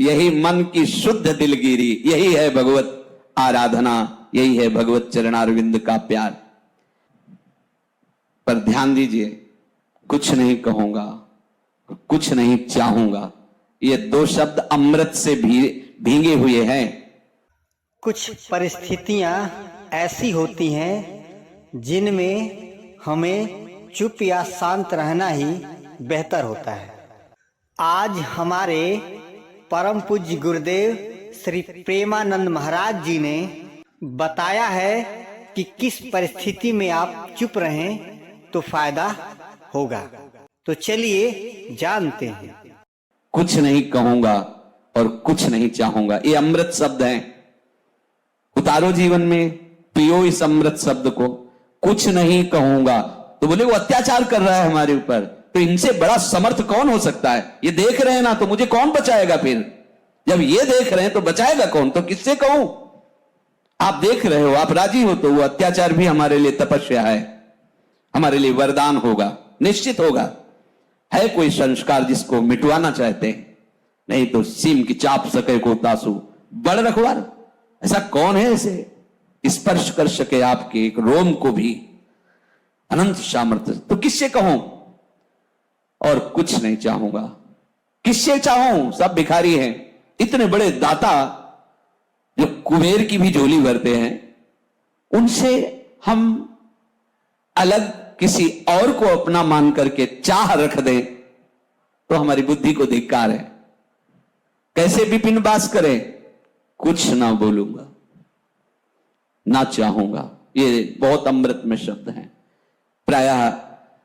यही मन की शुद्ध दिलगिरी, यही है भगवत आराधना, यही है भगवत चरणारविंद का प्यार। पर ध्यान दीजिए, कुछ नहीं कहूंगा, कुछ नहीं चाहूंगा, ये दो शब्द अमृत से भीगे हुए हैं। कुछ परिस्थितियां ऐसी होती हैं जिनमें हमें चुप या शांत रहना ही बेहतर होता है। आज हमारे परम पूज्य गुरुदेव श्री प्रेमानंद महाराज जी ने बताया है कि किस परिस्थिति में आप चुप रहें तो फायदा होगा। तो चलिए जानते हैं। कुछ नहीं कहूंगा और कुछ नहीं चाहूंगा, ये अमृत शब्द हैं। उतारो जीवन में, पियो इस अमृत शब्द को। कुछ नहीं कहूंगा तो बोले वो अत्याचार कर रहा है हमारे ऊपर, तो इनसे बड़ा समर्थ कौन हो सकता है? ये देख रहे हैं ना, तो मुझे कौन बचाएगा? फिर जब ये देख रहे हैं तो बचाएगा कौन? तो किससे कहूं? आप देख रहे हो, आप राजी हो, तो वो अत्याचार भी हमारे लिए तपस्या है, हमारे लिए वरदान होगा, निश्चित होगा। है कोई संस्कार जिसको मिटवाना चाहते हैं? नहीं तो सीम की चाप सके को तासु बड़ रखवार, ऐसा कौन है ऐसे स्पर्श कर सके आपके एक रोम को भी? अनंत सामर्थ्य। तो किससे कहूं? और कुछ नहीं चाहूंगा। किससे चाहूं? सब भिखारी हैं। इतने बड़े दाता जो कुबेर की भी झोली भरते हैं, उनसे हम अलग किसी और को अपना मान करके चाह रख दें तो हमारी बुद्धि को धिक्कार है। कैसे विपिन बास करें? कुछ ना बोलूंगा, ना चाहूंगा, ये बहुत अमृत में शब्द हैं। प्रायः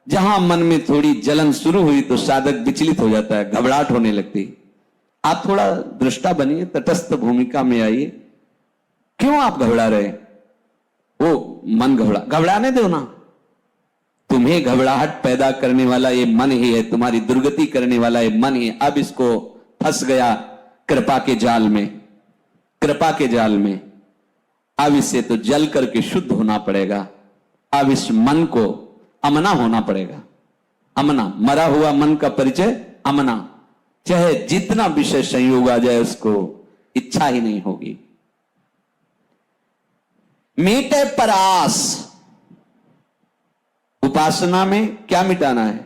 जहां मन में थोड़ी जलन शुरू हुई तो साधक विचलित हो जाता है, घबराहट होने लगती। आप थोड़ा दृष्टा बनिए, तटस्थ भूमिका में आइए। क्यों आप घबरा रहे? वो मन घबराने दो ना। तुम्हें घबराहट पैदा करने वाला ये मन ही है, तुम्हारी दुर्गति करने वाला ये मन ही है। अब इसको फंस गया कृपा के जाल में, कृपा के जाल में। अब इससे तो जल करके शुद्ध होना पड़ेगा। अब इस मन को अमना होना पड़ेगा। अमना, मरा हुआ मन का परिचय अमना। चाहे जितना विषय संयोग आ जाए, उसको इच्छा ही नहीं होगी। मीटे परास, उपासना में क्या मिटाना है?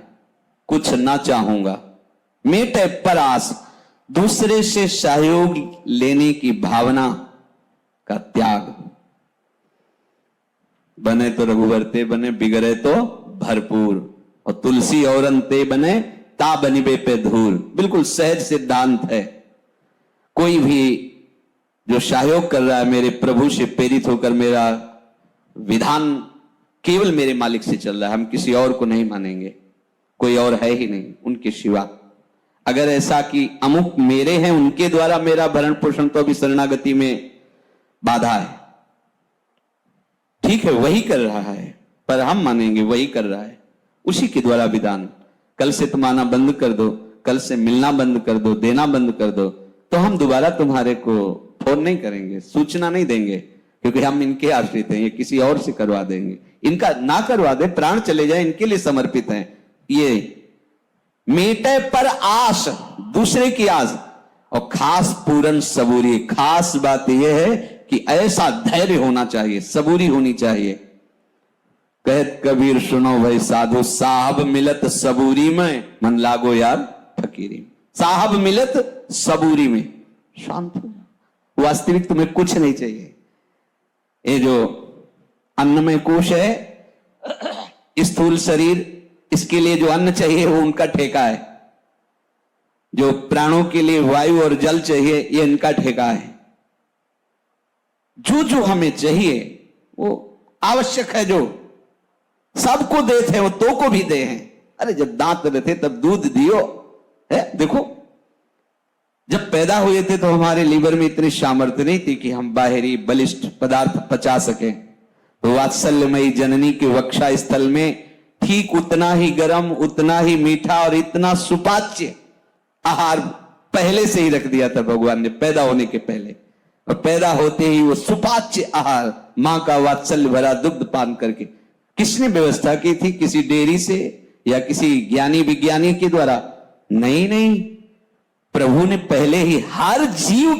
कुछ ना चाहूंगा। मीटे परास, दूसरे से सहयोग लेने की भावना का त्याग। बने तो रघुवर ते बने, बिगड़े तो भरपूर, और तुलसी औरन ते बने, ता बनिबे पे धूल। बिल्कुल सहज सिद्धांत है। कोई भी जो सहयोग कर रहा है मेरे प्रभु से प्रेरित होकर, मेरा विधान केवल मेरे मालिक से चल रहा है, हम किसी और को नहीं मानेंगे। कोई और है ही नहीं उनके सिवा। अगर ऐसा कि अमुक मेरे हैं, उनके द्वारा मेरा भरण पोषण, तो अभी शरणागति में बाधा है। ठीक है, वही कर रहा है, पर हम मानेंगे वही कर रहा है, उसी के द्वारा विधान। कल से तुम आना बंद कर दो, कल से मिलना बंद कर दो, देना बंद कर दो, तो हम दोबारा तुम्हारे को फोन नहीं करेंगे, सूचना नहीं देंगे, क्योंकि हम इनके आश्रित हैं। ये किसी और से करवा देंगे। इनका ना करवा दे, प्राण चले जाए, इनके लिए समर्पित हैं। ये मीटे पर आस, दूसरे की आस, और खास पूरन सबूरी। खास बात यह है कि ऐसा धैर्य होना चाहिए, सबूरी होनी चाहिए। कहत कबीर सुनो भाई साधु, साहब मिलत सबूरी में, मन लागो यार फकीरी। साहब मिलत सबूरी में, शांत हो जाओ। वास्तविक तुम्हें कुछ नहीं चाहिए। ये जो अन्नमय कोश है, स्थूल शरीर, इसके लिए जो अन्न चाहिए वो उनका ठेका है। जो प्राणों के लिए वायु और जल चाहिए, ये इनका ठेका है। जो जो हमें चाहिए वो आवश्यक है, जो सबको देते हैं वो तो को भी दे हैं। अरे जब दांत रहते तब दूध दियो है। देखो, जब पैदा हुए थे तो हमारे लीवर में इतनी सामर्थ्य नहीं थी कि हम बाहरी बलिष्ठ पदार्थ पचा सके। तो वात्सल्यमयी जननी के वक्षा स्थल में ठीक उतना ही गर्म, उतना ही मीठा और इतना सुपाच्य आहार पहले से ही रख दिया था भगवान ने, पैदा होने के पहले। और पैदा होते ही वो सुपाच्य आहार, मां का वात्सल्य भरा दुग्ध पान करके। किसने व्यवस्था की थी? किसी डेयरी से या किसी ज्ञानी विज्ञानी के द्वारा? नहीं नहीं, प्रभु ने पहले ही हर जीव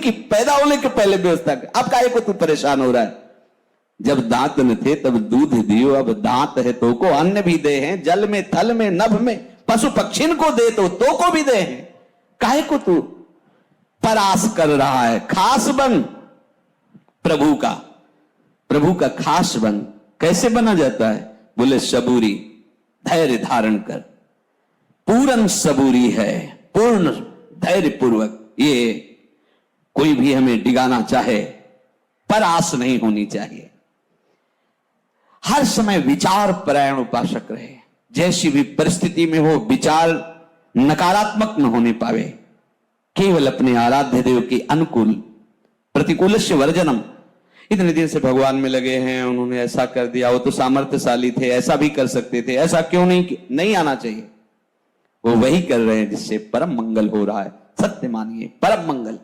की पैदा होने के पहले व्यवस्था की। अब काहे को तू परेशान हो रहा है? जब दांत न थे तब दूध दियो, अब दांत है तो को अन्न भी दे हैं, जल में थल में नभ में पशु पक्षिन को दे तो को भी दे हैं। काहे को तू परास कर रहा है? खास बन प्रभु का खास बन। कैसे बना जाता है? बोले सबूरी, धैर्य धारण कर। पूर्ण सबूरी है, पूर्ण धैर्य पूर्वक। ये कोई भी हमें डिगाना चाहे, परास नहीं होनी चाहिए। हर समय विचार परायण उपासक रहे। जैसी भी परिस्थिति में हो, विचार नकारात्मक न होने पावे। केवल अपने आराध्य देव के अनुकूल, प्रतिकूलस्य वर्जनम। इतने दिन से भगवान में लगे हैं, उन्होंने ऐसा कर दिया, वो तो सामर्थ्यशाली थे, ऐसा भी कर सकते थे, ऐसा क्यों नहीं आना चाहिए। वो वही कर रहे हैं जिससे परम मंगल हो रहा है। सत्य मानिए, परम मंगल।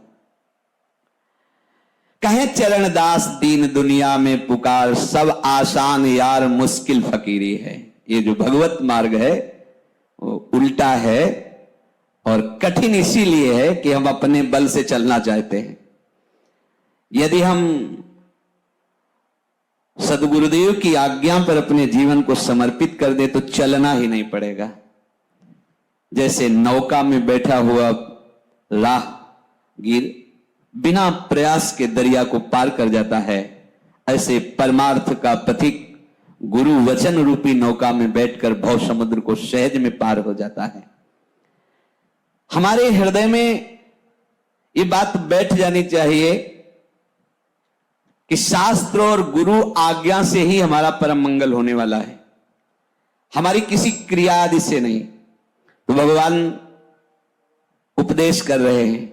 कहे चरण दास दीन दुनिया में पुकार, सब आसान यार मुश्किल फकीरी है। ये जो भगवत मार्ग है वो उल्टा है और कठिन इसीलिए है कि हम अपने बल से चलना चाहते हैं। यदि हम सदगुरुदेव की आज्ञा पर अपने जीवन को समर्पित कर दे तो चलना ही नहीं पड़ेगा। जैसे नौका में बैठा हुआ राहगीर बिना प्रयास के दरिया को पार कर जाता है, ऐसे परमार्थ का पथिक गुरु वचन रूपी नौका में बैठकर भव समुद्र को सहज में पार हो जाता है। हमारे हृदय में ये बात बैठ जानी चाहिए कि शास्त्र और गुरु आज्ञा से ही हमारा परम मंगल होने वाला है, हमारी किसी क्रिया आदि से नहीं। तो भगवान उपदेश कर रहे हैं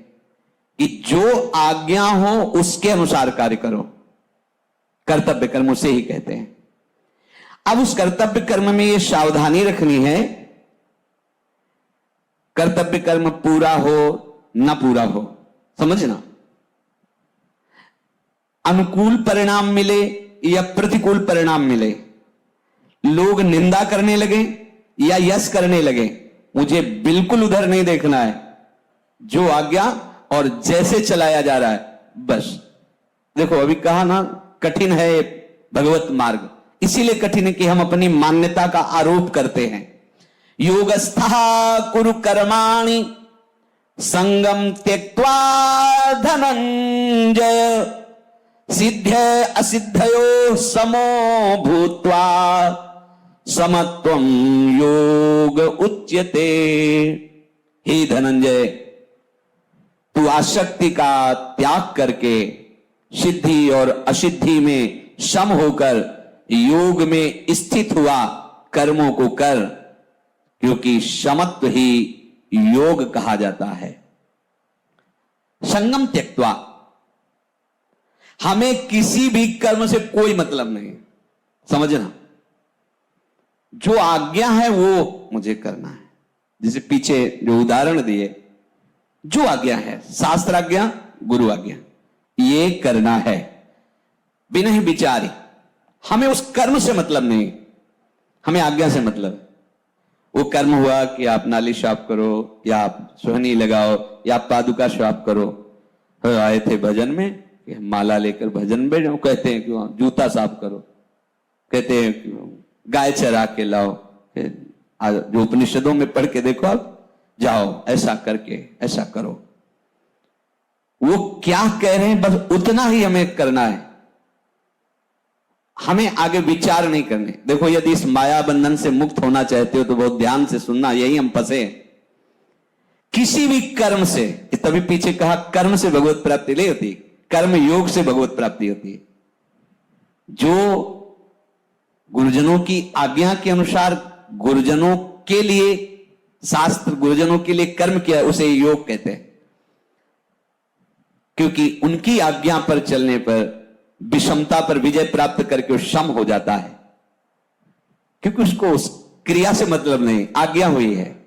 कि जो आज्ञा हो उसके अनुसार कार्य करो। कर्तव्य कर्म उसे ही कहते हैं। अब उस कर्तव्य कर्म में ये सावधानी रखनी है, कर्तव्य कर्म पूरा हो ना पूरा हो, समझना। अनुकूल परिणाम मिले या प्रतिकूल परिणाम मिले, लोग निंदा करने लगे या यश करने लगे, मुझे बिल्कुल उधर नहीं देखना है। जो आज्ञा और जैसे चलाया जा रहा है बस। देखो अभी कहा ना, कठिन है भगवत मार्ग। इसीलिए कठिन है कि हम अपनी मान्यता का आरोप करते हैं। योगस्था कुरु कर्माणि संगम त्यक्त्वा धनंजय, सिद्ध असिद्धयो समो भूत्वा समत्वं योग उच्यते। हे धनंजय, तू आसक्ति का त्याग करके सिद्धि और असिद्धि में सम होकर योग में स्थित हुआ कर्मों को कर, क्योंकि समत्व ही योग कहा जाता है। संगम त्यक्त्वा, हमें किसी भी कर्म से कोई मतलब नहीं, समझना। जो आज्ञा है वो मुझे करना है। जैसे पीछे जो उदाहरण दिए, जो आज्ञा है, शास्त्र आज्ञा गुरु आज्ञा, ये करना है बिना ही विचारी। हमें उस कर्म से मतलब नहीं, हमें आज्ञा से मतलब। वो कर्म हुआ कि आप नाली साफ करो या आप सोहनी लगाओ या आप पादुका साफ करो। आए थे भजन में कि माला लेकर भजन में बैठो, कहते हैं कि जूता साफ करो, कहते हैं कि गाय चरा के लाओ। जो उपनिषदों में पढ़ के देखो, आप जाओ ऐसा करके ऐसा करो। वो क्या कह रहे हैं बस उतना ही हमें करना है, हमें आगे विचार नहीं करने। देखो यदि इस माया बंधन से मुक्त होना चाहते हो तो बहुत ध्यान से सुनना, यही हम फंसे। किसी भी कर्म से, तभी पीछे कहा कर्म से भगवत प्राप्ति नहीं होती, कर्म योग से भगवत प्राप्ति होती है। जो गुरुजनों की आज्ञा के अनुसार गुरुजनों के लिए शास्त्र, गुरुजनों के लिए कर्म किया, उसे योग कहते हैं। क्योंकि उनकी आज्ञा पर चलने पर विषमता पर विजय प्राप्त करके वो सम हो जाता है, क्योंकि उसको उस क्रिया से मतलब नहीं, आज्ञा हुई है।